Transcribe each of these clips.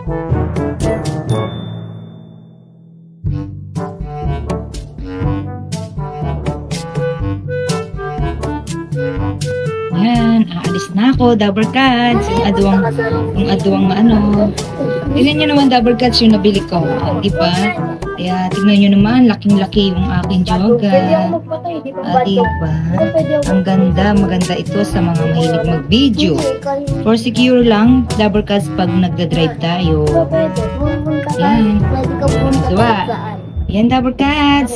Yan, aalis na ako, double cuts. Yung adwang ano. Tignan nyo naman, double cuts yung nabili ko. Di ba? Kaya tignan nyo naman, laking-laki yung aking joga. Di ba? Ang ganda, maganda ito sa mga mahilig mag-video. For secure lang, double cuts pag nagda-drive tayo. Yan. Diba? Yan, double cuts.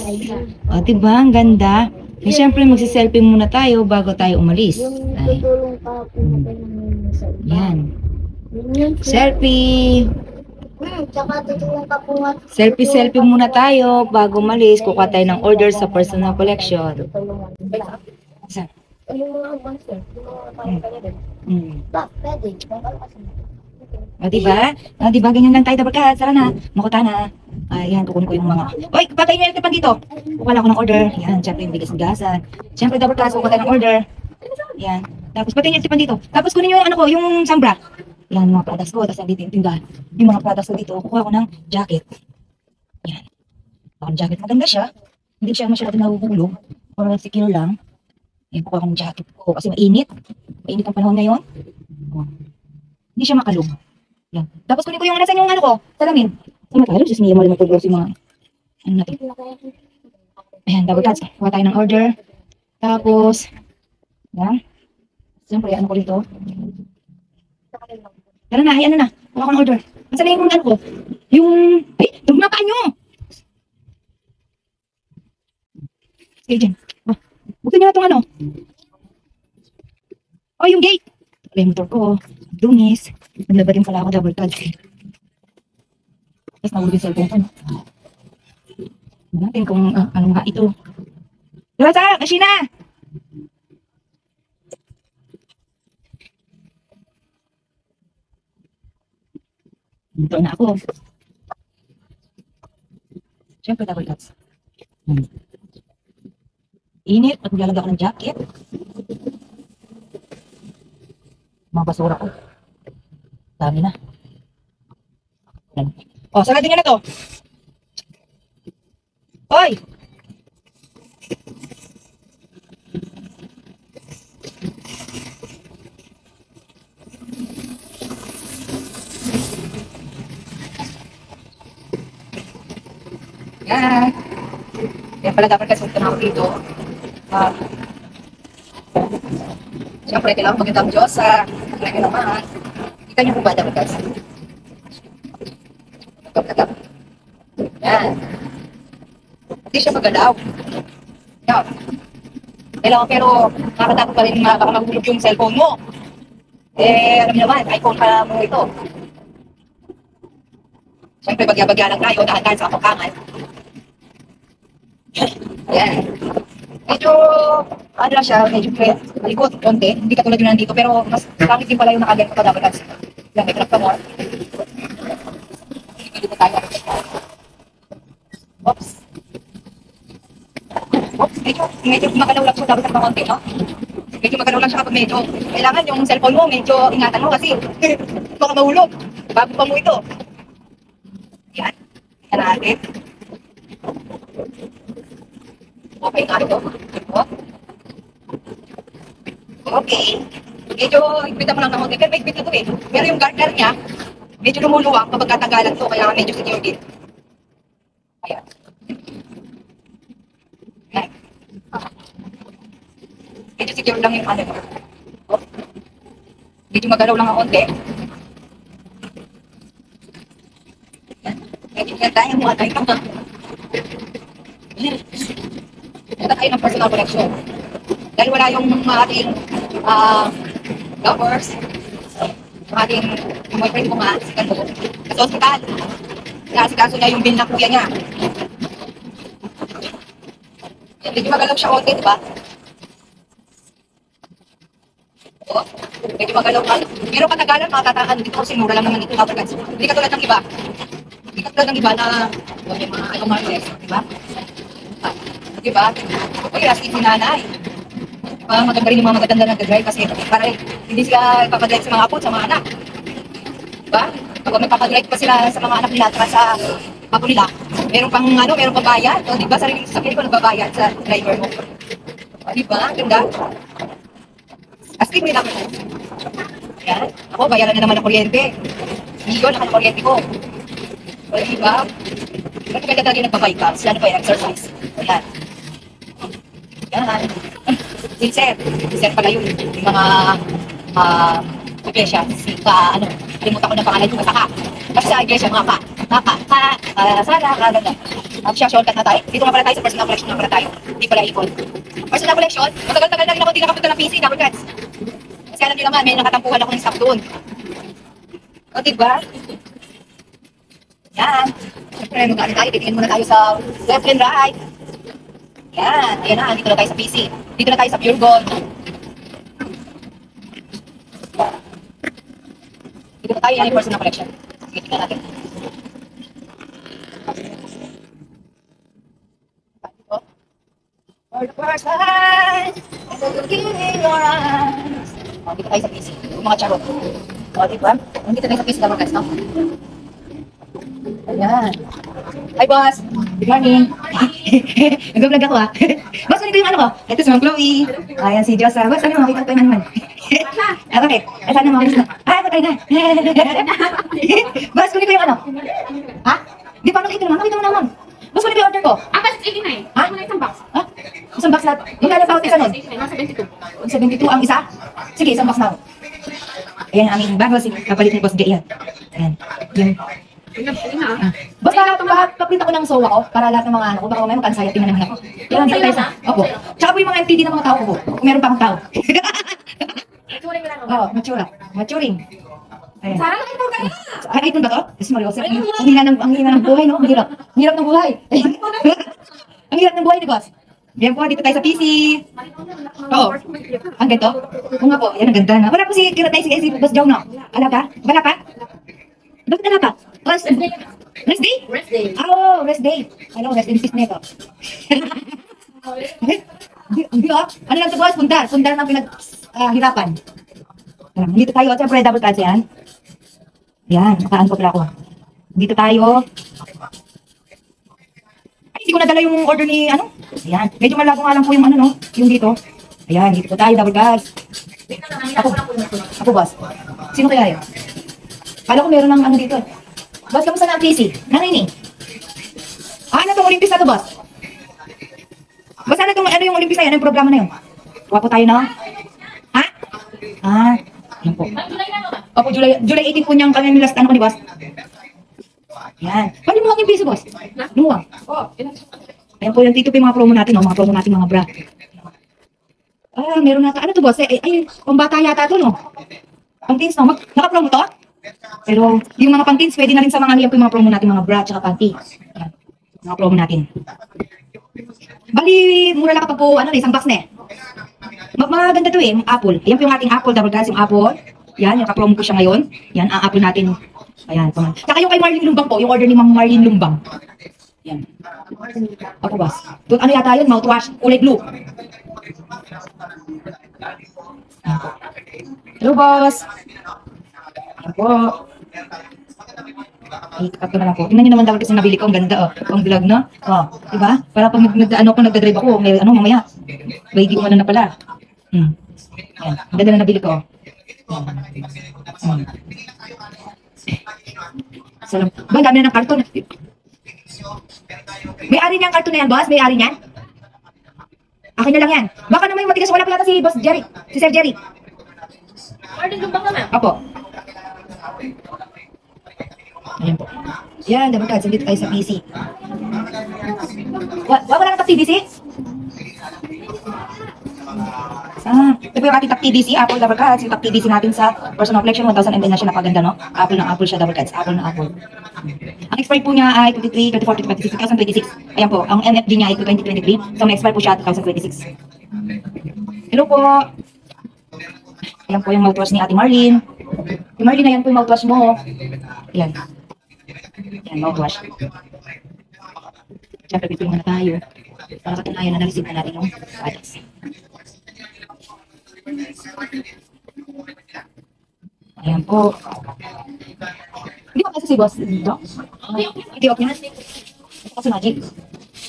O, diba? Ang ganda. Eh, syempre, magsiselfie muna tayo bago tayo umalis. Ay. Yan. Selfie. Selfie muna tayo bago umalis. Kukuha tayo ng order sa personal collection. Saan? O, diba? O, diba? Ganyan lang tayo, double cuts. Tara na. Makuta na. Ayan, kukunin ko yung mga... Uy, patay nyo yung dito. Kukuha lang ako ng order. Yan, syempre yung bigas-gasan. Syempre, double cuts. Kukuha tayo ng order. Yan. Tapos, patay nyo yung dito. Tapos, kunin nyo yung ano ko, yung sambra. Yan, mga products ko. Tapos, nandito yung tindahan. Yung mga products ko dito. Kukuha ko ng jacket. Yan. Ang jacket, maganda siya. Hindi siya masyado nahuhulog. Or secure lang. Yan, kukuha ko ng jacket ko. Kasi mainit. Mainit ang panahon ngayon. Hindi siya makalog. Yan. Tapos kunin ko yung nasan yung ano ko, salamin. Sama tayo, just niya mo rin mag-progress yung mga ano natin. Ayan, double cuts. Kuha tayo ng order. Tapos, yan. Siyempre, ano ko dito. Tara na, ayan na. Kuha ko ng order. Nasaan na yung ano ko? Yung, ay, tumapaan nyo! Sige dyan. Oh, buksan nyo na itong ano. Oh, yung gate. Wala yung motor ko. Dungis. Naglaba din pala ako double cuts. Tapos nahulog yung cellphone ko. Tignan natin kung ano nga ito. Diba sa? Machina! Dito na ako. Siyempre double cuts. Init. At maglalagay ako ng jacket. Mga basura ko. Dami na. Oh, saladin nyo na to. Hoy! Yan. Yan pala dapat kasi ito na ako dito. Siyempre, kailangan magandang Diyos sa kanya naman. Kita niyo po ba dapat guys? Yan. Hindi siya magalaw. Yan. Kailangan pero nakakatakot pa rin baka maghulog yung cellphone mo. Eh, alam niyo naman, iPhone pa mo ito. Siyempre, bagya-bagya lang tayo, dahan-dahan sa kapakangan. Yan. Medyo, ano lang siya, medyo malikot, konti. Hindi katulad yung nandito, pero mas pangit din pala yung nakaganto pa dapat. Yan, may crack pa more. Dito tayo. Oops. Oops, medyo magalaw lang siya dapat ng konti, no? Medyo magalaw lang siya kapag medyo. Kailangan yung cellphone mo, medyo ingatan mo kasi baka mahulog. Bago pa mo ito. Yan. Yan natin. Okay nga ito. Okay. Medyo ikpita mo lang ng konti. Pero may ikpit ito eh. Pero yung guard niya, medyo lumuluwang kapag katagalan to. Kaya medyo secure din. Ayan. Ayan. Medyo secure lang yung ano. Medyo magalaw lang ang konti. Medyo yan tayo mo at ay ito nga. Ito tayo ng personal collection. Dahil wala yung ating lovers, yung ating boyfriend ko nga, si Kando, sa hospital. Nasikaso niya yung bill ng kuya niya. Yan, medyo magalaw siya konti, diba? O, medyo magalaw ka. Pero katagalan, mga tataan dito kasi mura lang naman ito. Hindi katulad ng iba. Hindi katulad ng iba na may mga martes, diba? Diba? Uy, last si nanay. Diba? Maganda rin yung mga magaganda na nag-drive kasi para hindi sila ipapadrive sa mga apo, sa mga anak. Diba? Pag magpapadrive pa sila sa mga anak nila at sa apo nila, meron pang ano, meron pang bayad. O, di ba? Sariling sasakyan ko nagbabayad sa driver mo. O, di ba? Ganda. Astig nila. Yan. Ako, bayaran na naman ng kuryente. Milyon naman ang kuryente ko. O, di ba? Ba't kaya talaga nagpa-bypass? Yan pa yung exercise. Ayan. Yan. Sincere pala yun. Yung mga iglesia. Ano, kalimutan ko ng pangalan yung kasaka. Kasi sa iglesia, mga Sara, ganda. Siya, shortcut na tayo. Dito nga pala tayo sa personal collection nga pala tayo. Hindi pala ikon. Personal collection, matagal-tagal na rin ako hindi nakapunta ng PC, double cuts. Kasi alam niyo naman, may nakatampuhan ako ng stock doon. O, diba? Yan. Siyempre, mag-ano tayo, titingin muna tayo sa left and right. Yan. Ayan na, dito na tayo sa PC. Dito na tayo sa Pure Gold. Dito na tayo, yan yung personal collection. Sige, tingnan natin. For the first time, looking in your eyes. O, dito tayo sa PC. Yung mga charot. O, diba? Dito tayo sa PC, double cuts, no? Ayan. Hi, boss. Good morning. Nag-vlog ako, ah. Boss, kunin ko yung ano ko. Ito si Ma'am Chloe. Ayan, si Diyos. Boss, ano yung makita ko yung naman? Okay. Ay, sana makalis na. Patay na. Boss, kunin ko yung ano. Ha? Di pa nakita naman. Nakita mo naman. Boss, kunin ko yung order ko. Basta 89. Ha? Muna isang box. Ha? Isang box lahat. Magkano pa isa nun? 89, nasa 22. 72 ang isa? Sige, isang box na ako. Ayan ang aming bago. Kapalit ni Boss J. Ayan. Ayan. Yung... Boss, paprint ako ng SOA ko para lahat ng mga ano ko. Baka may mag-anxiety na naman ako. Yan, dito tayo sa... Opo. Tsaka po yung mga MTD ng mga tao ko po. Kung meron pa akong tao. Maturing mo lang. Oo, maturing. Ayan. Sarang lang ito kayo. Ay, iPhone ba to? Yes, Mario. Ang hina ng buhay, no? Ang hirap. Ang hirap ng buhay. Ang hirap ng buhay ni Boss. Yan po, dito tayo sa PC. Oo. Ang ganito? Oo nga po, yan ang ganda na. Wala po si Kiratay, si Boss Joe, no? Ala pa? Wala pa? Bakit ala pa? Rest day? Rest day. Oh, rest day. Ano, rest in peace na ito. Ano lang ito, Boss? Pundar. Pundar ng pinaghirapan. Dito tayo, siyempre, double cuts yan. Yan, nakaan po pala ako. Dito tayo. Ay, hindi ko nadala yung order ni, ano? Ayan, medyo malago nga lang po yung ano, no? Yung dito. Ayan, dito po tayo, double cuts. Ako, Boss. Sino kaya yun? Kala ko meron ng ano dito. Boss, kamusta na ang PC? Nangining. Ano itong Olympus na to, Boss? Boss, ano yung Olympus na yun? Ano yung programa na yun? Wapo tayo na? Ha? Yan po. Opo, July 18 po niyang kami last ano ko ni Boss. Yan. Paano mo yung piso, Boss? Lumuwang. Ayan po, yung dito po yung mga promo natin, no? Mga promo natin, mga bra. Meron nata. Ano to, Boss? Ay, pambata yata to, no? Pang-teens, no? Naka-promo to? Pero, yung mga pang-teens, pwede na rin sa mga yan po yung mga promo natin, mga bra, tsaka panty. Yan. Mga promo natin. Bali, mura lang kapag po, ano, isang box na eh. Maganda to eh, yung Apple. Ayan po yung ating Apple, double glass, yung Apple. Yan, yung kapromo ko siya ngayon. Yan, ang Apple natin. Ayan, paman. Saka yung kay Marlene Lumbang po, yung order ni Ma'am Marlene Lumbang. Yan. Ako, Boss. Ano yata yun? Mouthwash, kulay blue. Hello, Boss. Ayan po. Ay, kakat na lang po. Tingnan nyo naman daw kasi nabili ko. Ang ganda, oh. Ang vlog, no? Oh, diba? Para pag nagdadrive ako, may, mamaya. Ready ko na pala. Yan. Ang ganda na nabili ko. Salam. Ba, ang dami na ng karton. May-ari niya ang karton na yan, Boss? May-ari niyan? Akin na lang yan. Baka naman yung matigas. Wala pa yata si Boss Jerry. Si Sir Jerry. Order lumbang naman. Opo. Ayan po. Yan, double cards. Dito tayo sa PC. Wala nang TDC? Ito po yung ating top TDC, Apple double cards. Yung top TDC natin sa personal collection, 1,000 ml na siya, napaganda, no? Apple na Apple siya, double cards. Apple na Apple. Ang expired po niya ay 23, 24, 2026. Ayan po, ang NFG niya ay 2023. So, may expire po siya 2026. Hello po. Ayan po yung mouthwash ni Ate Marlene. Ate Marlene, ayan po yung mouthwash mo. Ayan. Ayan, mouthwash. Siyempre, pipili muna tayo. Para katunayan na na-receive na natin yung products. Ayan po. Hindi Si boss, dito. Hindi, okay na. Kasi magic.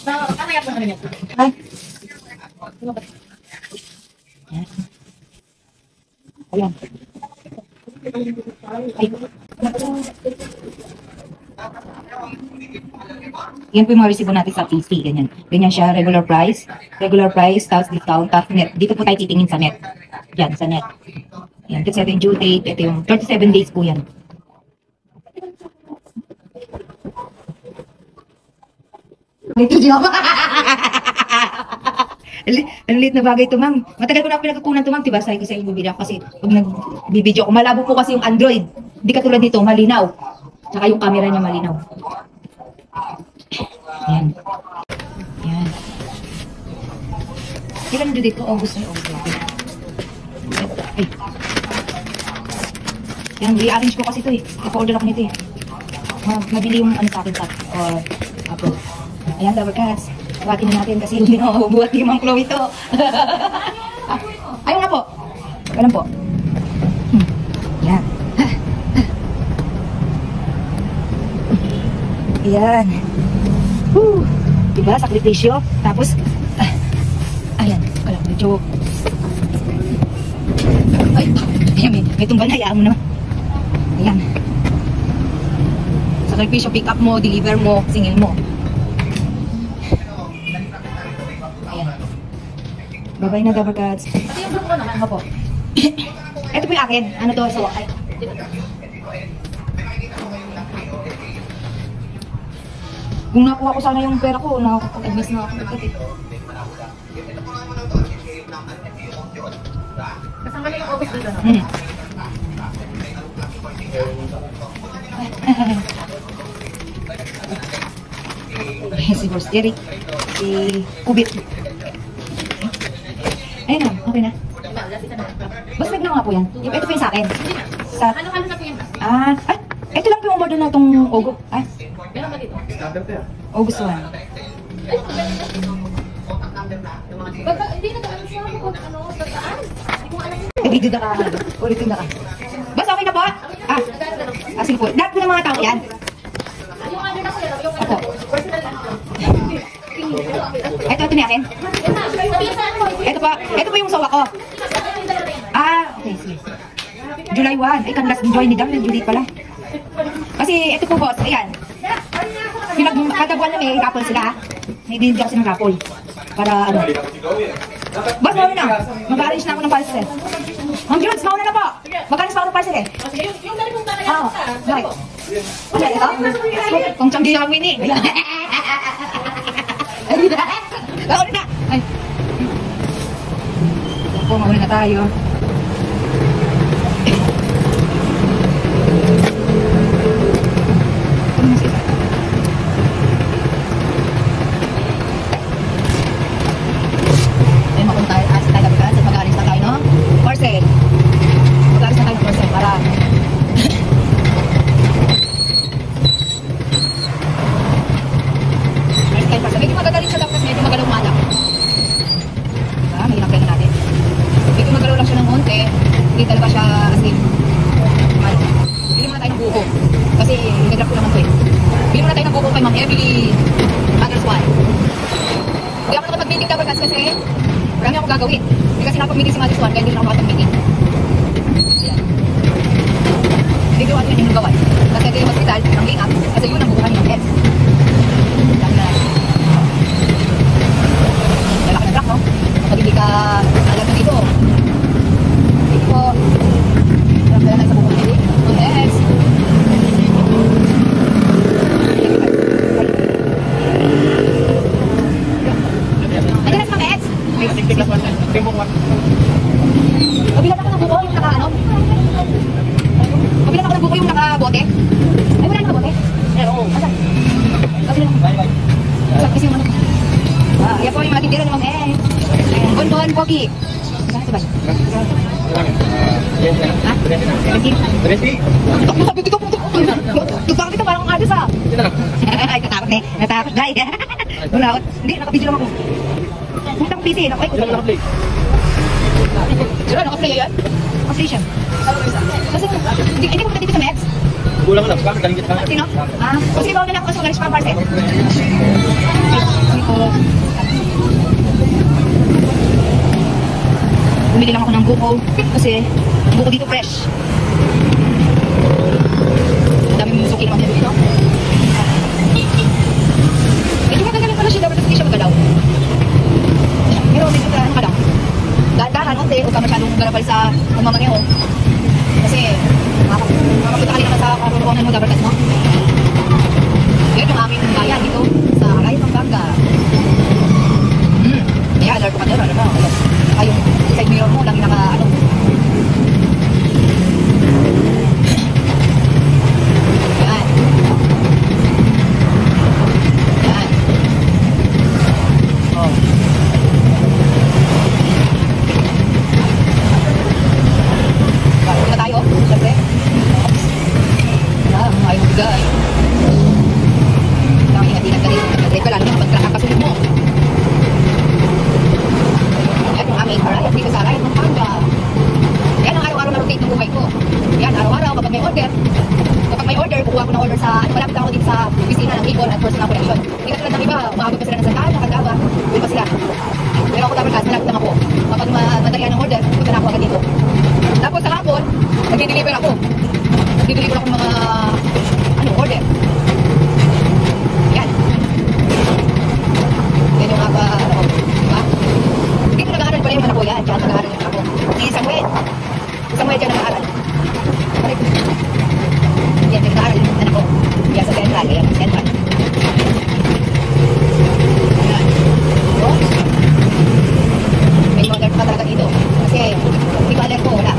Kakayap na kami niya. Ay. Ayan. Ay. Yan po yung mga resibo natin sa PC, ganyan. Ganyan siya, regular price, tapos discount, tapos net. Dito po tayo titingin sa net. Yan, sa net. Yan, ito yung due date, ito yung 37 days po yan. Ito siya. Ang liit na bagay ito, ma'am. Matagal ko na pinagkukunan ito, ma'am. Diba, sabi ko sa inyo, bibili ako kasi pag nagbibideo ko, malabo po kasi yung Android. Hindi katulad nito, malinaw. Tsaka yung camera niya malinaw. Yan. Yan. Kailan na dito? August na August. Ay. Yan, i-arrange ko kasi ito eh. Ipa-order ako nito eh. Mabili yung ano sa akin sa upload. Ayan, Dabber Cats. Buhatin na natin kasi hindi na mabubuhat ni Ma'am Chloe ito. Ayun nga po. Ganun po. Yan. Ayan. Woo! Diba? Sakripisyo. Tapos, ayan. Kalang medyo. Ay, ayan, may tumbal na. Hayaan mo naman. Ayan. Sakripisyo, pick up mo, deliver mo, singil mo. Ayan. Bye-bye na, Dabber Cats. Ito yung grupo naman. Ako po. Ito po yung akin. Ano to? So, ay. Kung nakuha ko sana yung pera ko, nakakapag-advance na ako. Kasama na yung August dito. Si Boss Eric, si Kubit. Ayun na, okay na. Boss, wag na nga po yan. Ito po yung sa akin. Sa... Ano na po yan? Ito lang po yung order na itong Ogo. Meron ba dito? August 1. Baka, hindi nag-ano siya kung ano, bataan. Hindi ko alam yun. Video na ka. Ulitin na ka. Boss, okay na po? Sige po. Lahat po ng mga tao yan. Yung order na ko yan, yung Opo. personal lang. Ito na akin. Ito po yung sawa ko. Okay, sige. July 1. Ay, kandas join ni Dam. July pala. Kasi ito po, boss. Ayan. Kada buwan na may raffle sila. May binigyan kasi ng raffle. Para ano. Boss, mauna na. Mag-arrange na ako ng parcel. Ma'am Jules, mauna na po. Mag-arrange pa ako ng parcel eh. Yung dali mong kakaya Oo. sa... Bakit? Ano ito? Kung tiyanggi lang wini. Mauna na. Ay. Yan po, mauna na tayo. Gagawin. Hindi kasi napag-meeting si Madis Juan, kaya hindi na ako makapag-meeting. Hindi ko ano yung gawan. Kasi ito yung hospital, ang link up, kasi yun ang bukuhan ng health. Dami na natin. Kaya ka na-track, no? Kapag hindi ka alam na dito. Dito po. Kaya na sa bukuhan ng health. Ang health. Ayan na sa mga health. Pabilan ako ng buko yung naka-ano? Pabilan ako ng buko yung naka-bote? Ay, wala naka-bote? Oo. Asan? Pabilan ako. Asan kasi yung ano? Yan po yung mga tindera naman eh. Bonbon, Pogi. Saan sabay? Ha? 20? Tutok ito parang adas ah. Ay, natakot na eh. Natakot na eh. Wala ako. Hindi, nakabidyo lang ako. Punta ko PC, ay, naka-play. Sila, naka-play yan? Naka-play siya. Kasi, hindi ko punta dito sa Mex. Kulang lang. Bakit galing kita? Sino? Ah, sige ba na ako sa lunch pa parcel? Sige po. Bumili lang ako ng buko kasi ang buko dito fresh. Ang daming suki naman dito. Medyo magagaling pala siya, dapat hindi siya magalaw. Pero medyo ano ka lang. Dahan-dahan, onte, huwag ka masyadong garapal sa pagmamaneho. Kasi makapunta ka rin naman sa karurungan mo, dapat mo. Yan yung aming bayan dito sa Alay, Pampanga. Kaya alert ko ka doon, ano ba? Kaya yung side mirror mo, lagi naka, ano. Yan. Yan. Oh. Bakit na tayo? Siyempre. Yan, ayaw bigay. Lang ingat-ingat ka rin. Nag-drive ka lalo na kapag kasunod mo. Yan yung aming arayat dito sa Arayat, Pampanga. Yan ang araw-araw na rotate ng buhay ko. Yan, araw-araw kapag may order. Kapag may order, kukuha ko ng order sa, malapit ako dito sa opisina ng Icon at Personal Connection. Hindi ka tulad ng iba, umabot pa sila ng Santana, Candaba, doon pa sila. Pero ako dapat kasi malapit lang ako. Kapag madalian ng order, punta na ako agad dito. Tapos sa hapon, nag-deliver ako. Nag-deliver ako ng mga, order. Yan. Yan yung diba? Dito nag-aaral pala yung anak ko yan. Diyan nag-aaral yung anak ko. Si Samuel. Si Samuel dyan nag-aaral. Yan, nag-aaral yung anak ko. Yan sa Central. Yan, Central. Yan. Oops. May alert pa talaga dito. Kasi, hindi ko alert ko, wala.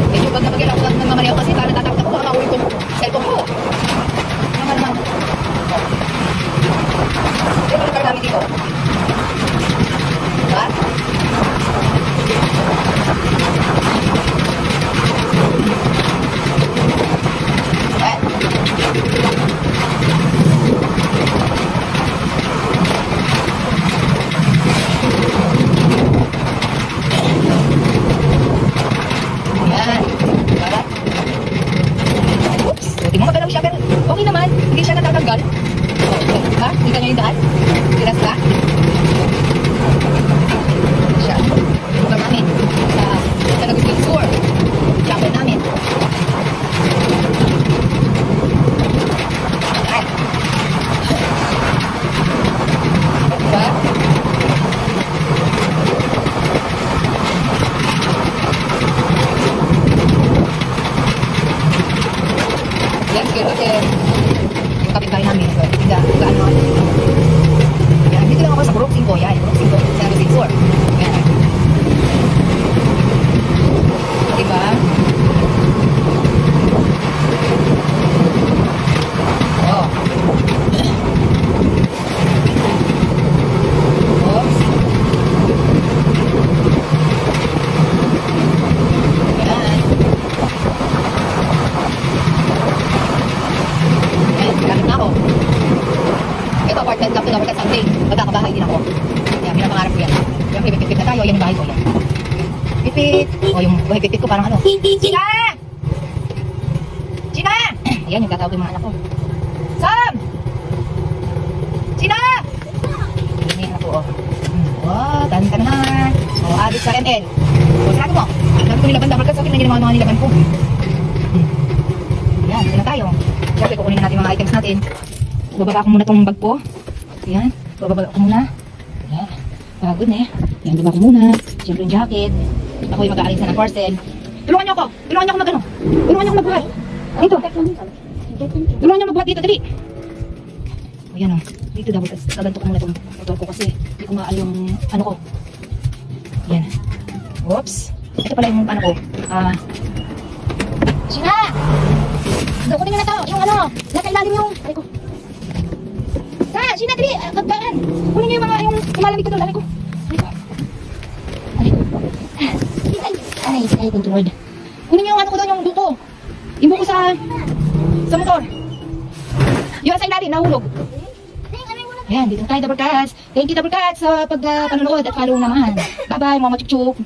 Medyo pag napagyan ako ng mamanayaw kasi parang tatakot ako, baka maulit yung cellphone ko. Naman. Ito yung namin dito. Diba? Ayan. Ayan. Diba? Oops. Hindi mo magalaw siya pero okay naman. Hindi siya natatanggal. Ha? Hindi ka niya yung daan? Tiras ka? Siya. Lugar namin. Sa Lagos Tour. Chapel namin. Ay. Diba? Yan, siguro kasi yung kapitbahay namin. Ano? Yan, dito lang ako sa Brook 5. Yan, Brook 5. Sa Lagos Tour. Yan. Diba? Oh. Oops. Yan. Yan, gamit na ako. Ito, part-time lang ito, dapat Sunday. Magkakabahay din ako. Yan, pinapangarap ko yan. Yan, pipit-pipit na tayo. Yan yung bahay ko. Yan. Pipit. O, yung buhay pipit ko parang ano. Sina! Sina! Yan, yung tatawag yung mga anak ko. Sam! Sina! Yan yung anak ko, o. O, tan-tan na. O, abit sa ML. O, sarado mo. Sabi ko nilaban, dapat sa akin na yung mga nilaban ko. Yan, sila tayo. Siyempre, kukunin natin mga items natin. Bababa ko muna itong bag ko. Yan. Bababa ko muna. Yan. Pagod na eh. Yan, bababa ko muna. Siyempre yung jacket. Ako yung mag-aalis na ng parcel. Tulungan niyo ako. Tulungan niyo ako mag-ano. Tulungan niyo ako magbuhat. Dito. Tulungan niyo magbuhat dito. Dali. O yan o. Dito dapat. Kaganto ko muna itong motor ko kasi hindi ko maal yung ano ko. Yan. Oops. Ito pala yung ano ko. Sina! Kunin nyo na to. Yung ano. Nasa ilalim yung. Ay ko. Sina, dali. Magdaan. Kunin nyo yung mga yung malamig ko doon. Ay ko. Ay, thank you Lord. Kunin nyo yung ano ko doon, yung buko. Yung buko sa motor. Yung sa ilalim, nahulog. Ayan, dito na tayo, Double Cats. Thank you, Double Cats, sa pagpanonood at follow naman. Bye-bye, mga chup-chup.